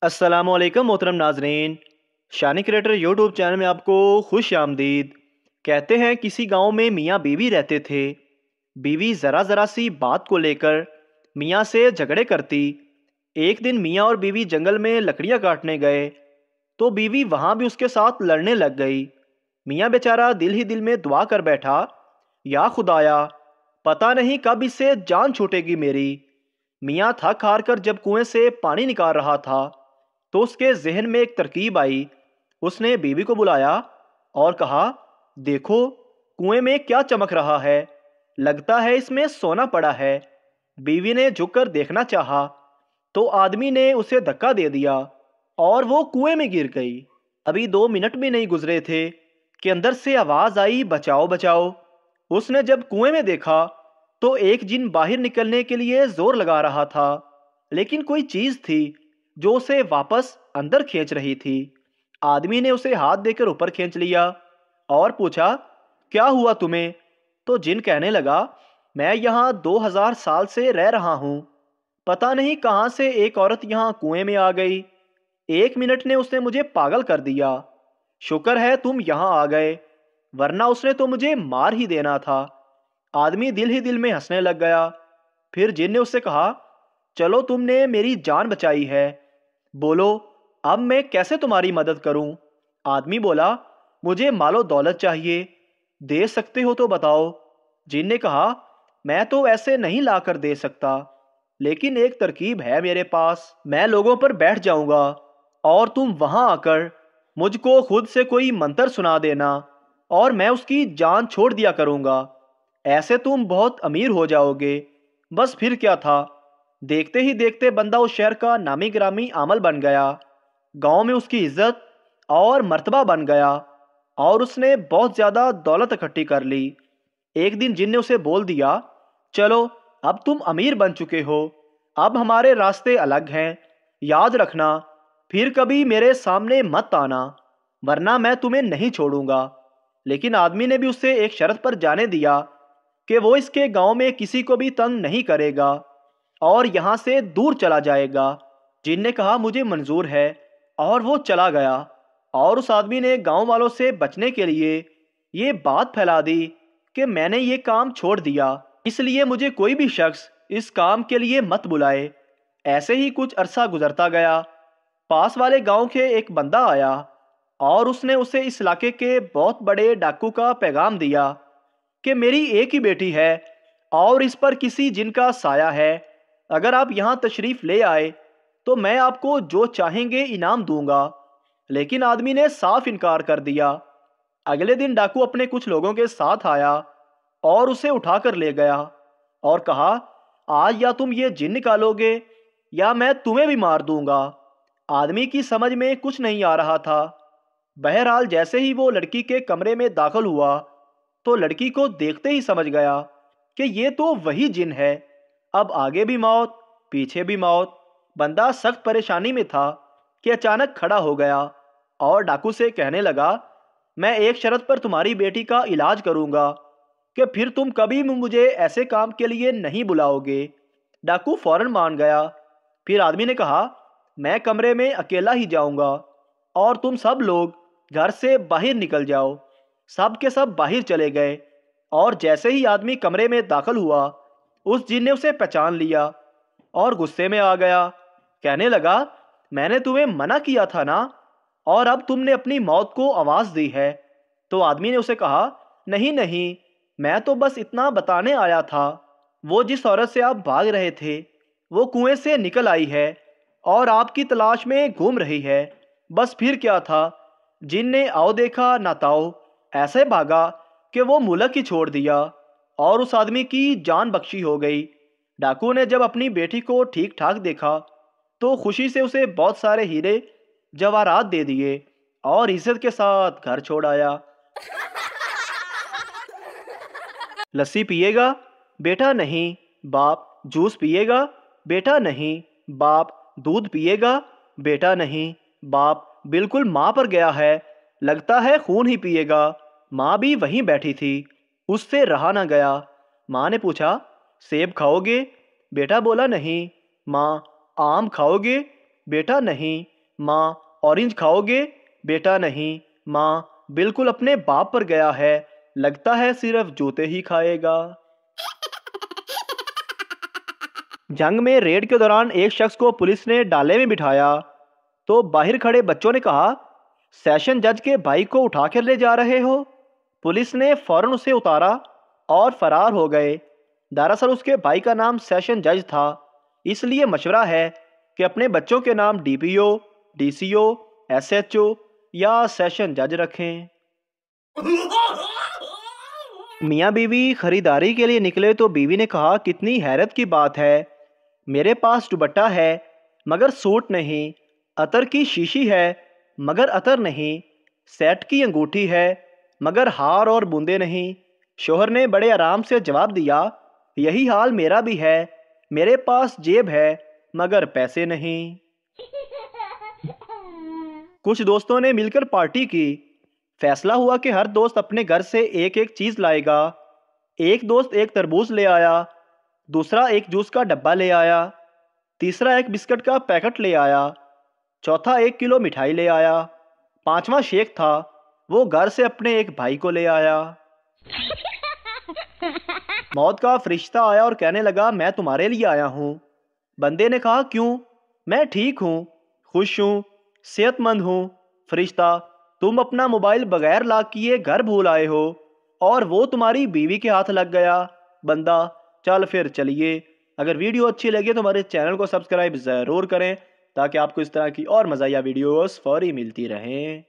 अस्सलाम वालेकुम मोहतरम नाजरीन। शानी क्रिएटर यूट्यूब चैनल में आपको खुश आमदीद। कहते हैं किसी गांव में मियाँ बीवी रहते थे। बीवी ज़रा ज़रा सी बात को लेकर मियाँ से झगड़े करती। एक दिन मियाँ और बीवी जंगल में लकड़ियाँ काटने गए तो बीवी वहाँ भी उसके साथ लड़ने लग गई। मियाँ बेचारा दिल ही दिल में दुआ कर बैठा, या खुदाया, पता नहीं कब इससे जान छूटेगी मेरी। मियाँ थक हार कर जब कुएं से पानी निकाल रहा था तो उसके जहन में एक तरकीब आई। उसने बीवी को बुलाया और कहा, देखो, कुएं में क्या चमक रहा है, लगता है इसमें सोना पड़ा है। बीवी ने झुककर देखना चाहा तो आदमी ने उसे धक्का दे दिया और वो कुएं में गिर गई। अभी 2 मिनट भी नहीं गुजरे थे कि अंदर से आवाज आई, बचाओ बचाओ। उसने जब कुएं में देखा तो एक जिन बाहर निकलने के लिए जोर लगा रहा था, लेकिन कोई चीज थी जो उसे वापस अंदर खींच रही थी। आदमी ने उसे हाथ देकर ऊपर खींच लिया और पूछा, क्या हुआ तुम्हें? तो जिन कहने लगा, मैं यहाँ 2000 साल से रह रहा हूँ। पता नहीं कहाँ से एक औरत यहाँ कुएं में आ गई। 1 मिनट ने उसने मुझे पागल कर दिया। शुक्र है तुम यहाँ आ गए, वरना उसने तो मुझे मार ही देना था। आदमी दिल ही दिल में हंसने लग गया। फिर जिन ने उससे कहा, चलो तुमने मेरी जान बचाई है, बोलो अब मैं कैसे तुम्हारी मदद करूं? आदमी बोला, मुझे मालो दौलत चाहिए, दे सकते हो तो बताओ। जिन ने कहा, मैं तो ऐसे नहीं लाकर दे सकता, लेकिन एक तरकीब है मेरे पास। मैं लोगों पर बैठ जाऊंगा और तुम वहां आकर मुझको खुद से कोई मंत्र सुना देना और मैं उसकी जान छोड़ दिया करूंगा। ऐसे तुम बहुत अमीर हो जाओगे। बस फिर क्या था, देखते ही देखते बंदा उस शहर का नामी गिरामी आमल बन गया। गांव में उसकी इज्जत और मर्तबा बन गया और उसने बहुत ज़्यादा दौलत इकट्ठी कर ली। एक दिन जिन ने उसे बोल दिया, चलो अब तुम अमीर बन चुके हो, अब हमारे रास्ते अलग हैं। याद रखना, फिर कभी मेरे सामने मत आना, वरना मैं तुम्हें नहीं छोड़ूंगा। लेकिन आदमी ने भी उसे एक शर्त पर जाने दिया कि वो इसके गांव में किसी को भी तंग नहीं करेगा और यहाँ से दूर चला जाएगा। जिन ने कहा, मुझे मंजूर है, और वो चला गया। और उस आदमी ने गांव वालों से बचने के लिए ये बात फैला दी कि मैंने ये काम छोड़ दिया, इसलिए मुझे कोई भी शख्स इस काम के लिए मत बुलाए। ऐसे ही कुछ अरसा गुजरता गया। पास वाले गांव के एक बंदा आया और उसने उसे इस इलाके के बहुत बड़े डाकू का पैगाम दिया कि मेरी एक ही बेटी है और इस पर किसी जिन का साया है। अगर आप यहाँ तशरीफ ले आए तो मैं आपको जो चाहेंगे इनाम दूंगा। लेकिन आदमी ने साफ इनकार कर दिया। अगले दिन डाकू अपने कुछ लोगों के साथ आया और उसे उठाकर ले गया और कहा, आज या तुम ये जिन निकालोगे या मैं तुम्हें भी मार दूंगा। आदमी की समझ में कुछ नहीं आ रहा था। बहरहाल जैसे ही वो लड़की के कमरे में दाखिल हुआ तो लड़की को देखते ही समझ गया कि ये तो वही जिन है। अब आगे भी मौत, पीछे भी मौत। बंदा सख्त परेशानी में था कि अचानक खड़ा हो गया और डाकू से कहने लगा, मैं एक शर्त पर तुम्हारी बेटी का इलाज करूंगा कि फिर तुम कभी भी मुझे ऐसे काम के लिए नहीं बुलाओगे। डाकू फौरन मान गया। फिर आदमी ने कहा, मैं कमरे में अकेला ही जाऊंगा और तुम सब लोग घर से बाहर निकल जाओ। सब के सब बाहर चले गए और जैसे ही आदमी कमरे में दाखिल हुआ, उस जिन ने उसे पहचान लिया और गुस्से में आ गया। कहने लगा, मैंने तुम्हें मना किया था ना, और अब तुमने अपनी मौत को आवाज़ दी है। तो आदमी ने उसे कहा, नहीं नहीं, मैं तो बस इतना बताने आया था, वो जिस औरत से आप भाग रहे थे वो कुएं से निकल आई है और आपकी तलाश में घूम रही है। बस फिर क्या था, जिन ने आओ देखा ना ताओ, ऐसे भागा कि वो मुल्क ही छोड़ दिया और उस आदमी की जान बख्शी हो गई। डाकू ने जब अपनी बेटी को ठीक ठाक देखा तो खुशी से उसे बहुत सारे हीरे जवाहरात दे दिए और इज्जत के साथ घर छोड़ आया। लस्सी पिएगा? बेटा नहीं। बाप। जूस पिएगा? बेटा नहीं। बाप। दूध पिएगा? बेटा नहीं। बाप। बिल्कुल माँ पर गया है, लगता है खून ही पिएगा। माँ भी वहीं बैठी थी, उससे रहा ना गया। माँ ने पूछा, सेब खाओगे? बेटा बोला नहीं। माँ। आम खाओगे? बेटा नहीं। ماں اورنج کھاؤ گے؟ بیٹا نہیں۔ ماں بالکل اپنے باپ پر گیا ہے، لگتا ہے صرف جوتے ہی کھائے گا۔ جنگ میں ریڈ کے دوران ایک شخص کو پولیس نے ڈالے میں بٹھایا تو باہر کھڑے بچوں نے کہا، سیشن جج کے بھائی کو اٹھا کر لے جا رہے ہو؟ پولیس نے فوراً اسے اتارا اور فرار ہو گئے۔ دراصل اس کے بھائی کا نام سیشن جج تھا، اس لیے مشورہ ہے کہ اپنے بچوں کے نام ڈی پی او، ڈی سی او، ایس ایچ او یا سیشن جج رکھیں۔ میاں بیوی خریداری کے لیے نکلے تو بیوی نے کہا، کتنی حیرت کی بات ہے، میرے پاس دوپٹہ ہے مگر سوٹ نہیں، عطر کی شیشی ہے مگر عطر نہیں، سیٹ کی انگوٹھی ہے مگر ہار اور بوندے نہیں۔ شوہر نے بڑے آرام سے جواب دیا، یہی حال میرا بھی ہے، میرے پاس جیب ہے مگر پیسے نہیں۔ کچھ دوستوں نے مل کر پارٹی کی۔ فیصلہ ہوا کہ ہر دوست اپنے گھر سے ایک ایک چیز لائے گا۔ ایک دوست ایک تربوز لے آیا، دوسرا ایک جوس کا ڈبہ لے آیا، تیسرا ایک بسکٹ کا پیکٹ لے آیا، چوتھا 1 کلو مٹھائی لے آیا، پانچواں شیخ تھا، وہ گھر سے اپنے ایک بھائی کو لے آیا۔ موت کا فرشتہ آیا اور کہنے لگا، میں تمہارے لیے آیا ہوں۔ بندے نے کہا، کیوں؟ میں ٹھیک ہوں، خوش ہوں، صحت مند ہوں۔ فرشتہ، تم اپنا موبائل بغیر لاک کیے گھر بھول آئے ہو اور وہ تمہاری بیوی کے ہاتھ لگ گیا۔ بندہ، چل پھر چلیے۔ اگر ویڈیو اچھی لگے تو ہمارے چینل کو سبسکرائب ضرور کریں تاکہ آپ کو اس طرح کی اور مزاحیہ ویڈیوز فوری ملتی رہیں۔